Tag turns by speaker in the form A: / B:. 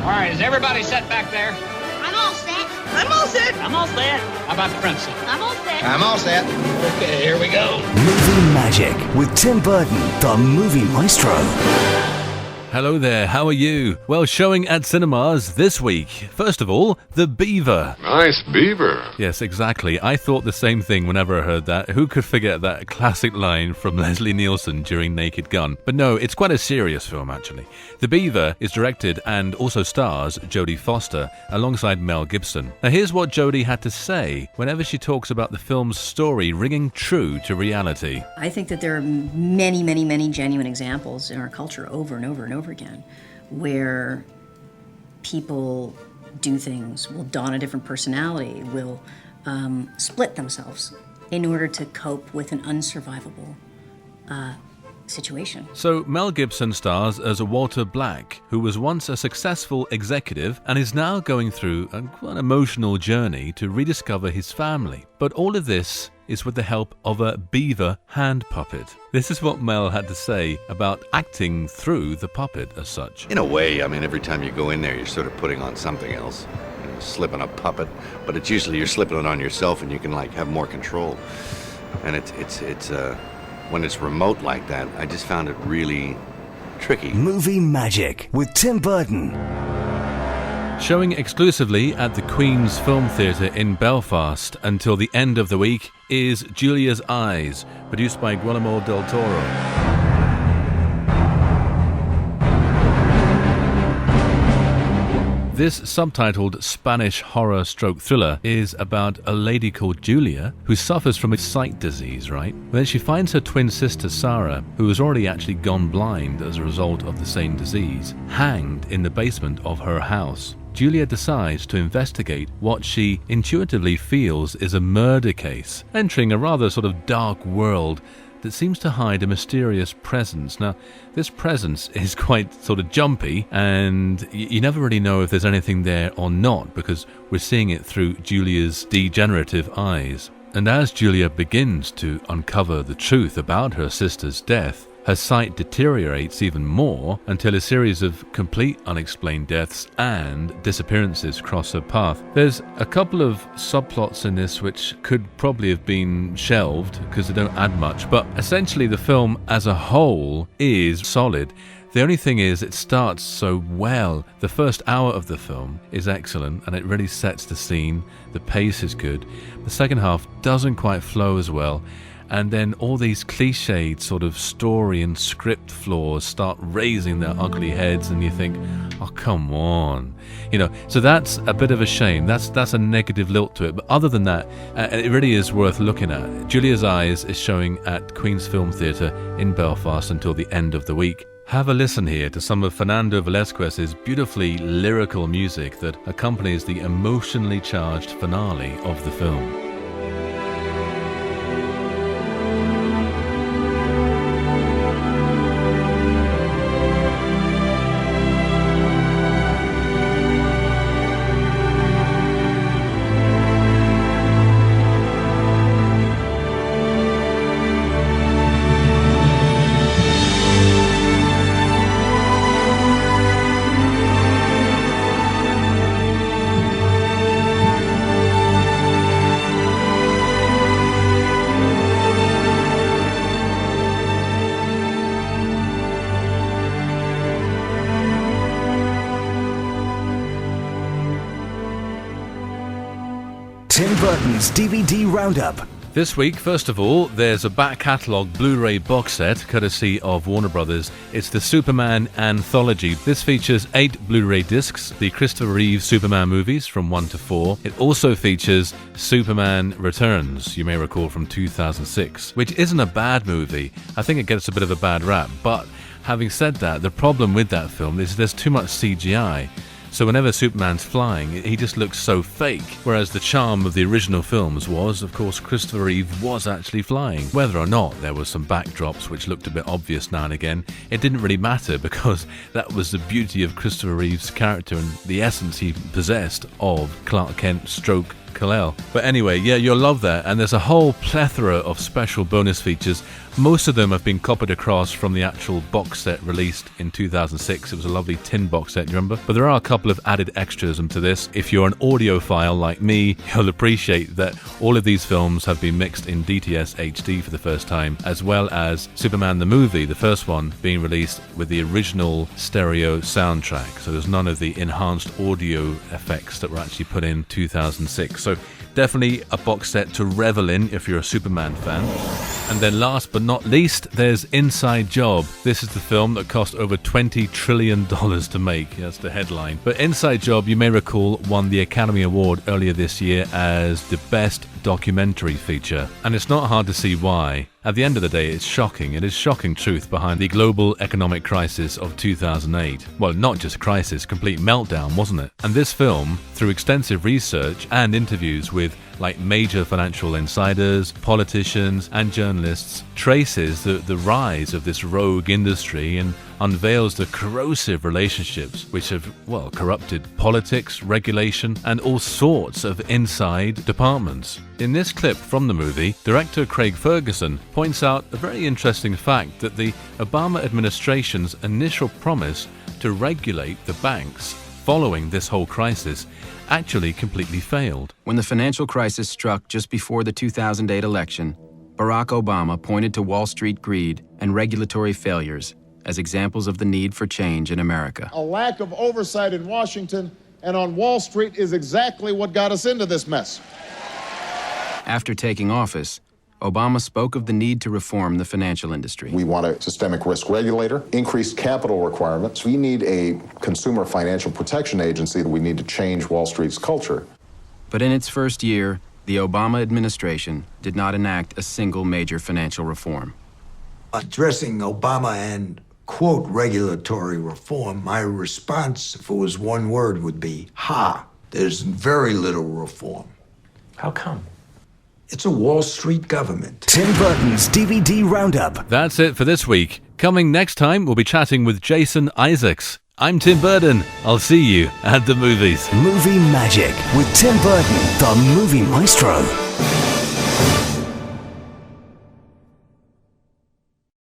A: right, is everybody set back there?
B: I'm all set.
C: I'm all set.
D: I'm all set.
A: How about the princess?
B: I'm all set.
E: I'm all set.
A: Okay, here we go.
F: Movie Magic with Tim Burton, the movie maestro.
G: Hello there, how are you? Well, showing at cinemas this week. First of all, The Beaver.
H: Nice beaver.
G: Yes, exactly. I thought the same thing whenever I heard that. Who could forget that classic line from Leslie Nielsen during Naked Gun? But no, it's quite a serious film, actually. The Beaver is directed and also stars Jodie Foster alongside Mel Gibson. Now, here's what Jodie had to say whenever she talks about the film's story ringing true to reality.
I: I think that there are many, many, many genuine examples in our culture over and over and over again where people do things, will don a different personality, will split themselves in order to cope with an unsurvivable situation.
G: So Mel Gibson stars as a Walter Black, who was once a successful executive and is now going through an emotional journey to rediscover his family. But all of this is with the help of a beaver hand puppet. This is what Mel had to say about acting through the puppet as such.
E: In a way, I mean, every time you go in there, you're sort of putting on something else. You're slipping a puppet, but it's usually you're slipping it on yourself and you can, like, have more control. And it's when it's remote like that, I just found it really tricky.
F: Movie Magic with Tim Burton.
G: Showing exclusively at the Queen's Film Theatre in Belfast until the end of the week is Julia's Eyes, produced by Guillermo del Toro. This subtitled Spanish horror stroke thriller is about a lady called Julia who suffers from a sight disease, right? Then she finds her twin sister Sarah, who has already actually gone blind as a result of the same disease, hanged in the basement of her house. Julia decides to investigate what she intuitively feels is a murder case, entering a rather sort of dark world that seems to hide a mysterious presence. Now, this presence is quite sort of jumpy, and you never really know if there's anything there or not, because we're seeing it through Julia's degenerative eyes. And as Julia begins to uncover the truth about her sister's death, her sight deteriorates even more until a series of complete unexplained deaths and disappearances cross her path. There's a couple of subplots in this which could probably have been shelved because they don't add much, but essentially the film as a whole is solid. The only thing is it starts so well. The first hour of the film is excellent and it really sets the scene. The pace is good. The second half doesn't quite flow as well. And then all these cliched sort of story and script flaws start raising their ugly heads, and you think, oh, come on. So that's a bit of a shame. That's a negative lilt to it. But other than that, it really is worth looking at. Julia's Eyes is showing at Queen's Film Theatre in Belfast until the end of the week. Have a listen here to some of Fernando Velázquez's beautifully lyrical music that accompanies the emotionally charged finale of the film.
F: Tim Burton's DVD Roundup.
G: This week, first of all, there's a back catalogue Blu-ray box set, courtesy of Warner Brothers. It's the Superman Anthology. This features 8 Blu-ray discs, the Christopher Reeve Superman movies from 1 to 4. It also features Superman Returns, you may recall from 2006, which isn't a bad movie. I think it gets a bit of a bad rap, but having said that, the problem with that film is there's too much CGI. So whenever Superman's flying, he just looks so fake. Whereas the charm of the original films was, of course, Christopher Reeve was actually flying. Whether or not there were some backdrops which looked a bit obvious now and again, it didn't really matter because that was the beauty of Christopher Reeve's character and the essence he possessed of Clark Kent stroke Kalel. But anyway, yeah, you'll love that. And there's a whole plethora of special bonus features. Most of them have been copied across from the actual box set released in 2006. It was a lovely tin box set, you remember? But there are a couple of added extras to this. If you're an audiophile like me, you'll appreciate that all of these films have been mixed in DTS HD for the first time, as well as Superman the movie, the first one, being released with the original stereo soundtrack. So there's none of the enhanced audio effects that were actually put in 2006. So definitely a box set to revel in if you're a Superman fan. And then last but not least, there's Inside Job. This is the film that cost over $20 trillion to make. That's the headline. But Inside Job, you may recall, won the Academy Award earlier this year as the best documentary feature. And it's not hard to see why. At the end of the day, it's shocking. It is shocking truth behind the global economic crisis of 2008. Well, not just crisis, complete meltdown, wasn't it? And this film, through extensive research and interviews with major financial insiders, politicians and journalists, traces the rise of this rogue industry and unveils the corrosive relationships which have, corrupted politics, regulation, and all sorts of inside departments. In this clip from the movie, director Craig Ferguson points out a very interesting fact that the Obama administration's initial promise to regulate the banks following this whole crisis actually completely failed.
B: When the financial crisis struck just before the 2008 election, Barack Obama pointed to Wall Street greed and regulatory failures as examples of the need for change in America.
C: A lack of oversight in Washington and on Wall Street is exactly what got us into this mess.
B: After taking office, Obama spoke of the need to reform the financial industry.
D: We want a systemic risk regulator, increased capital requirements. We need a consumer financial protection agency. We need to change Wall Street's culture.
B: But in its first year, the Obama administration did not enact a single major financial reform.
H: Addressing Obama and, quote, regulatory reform, my response, if it was one word, would be, ha. There's very little reform.
J: How come?
H: It's a Wall Street government.
F: Tim Burton's DVD Roundup.
G: That's it for this week. Coming next time, we'll be chatting with Jason Isaacs. I'm Tim Burton. I'll see you at the movies.
F: Movie Magic with Tim Burton, the movie maestro.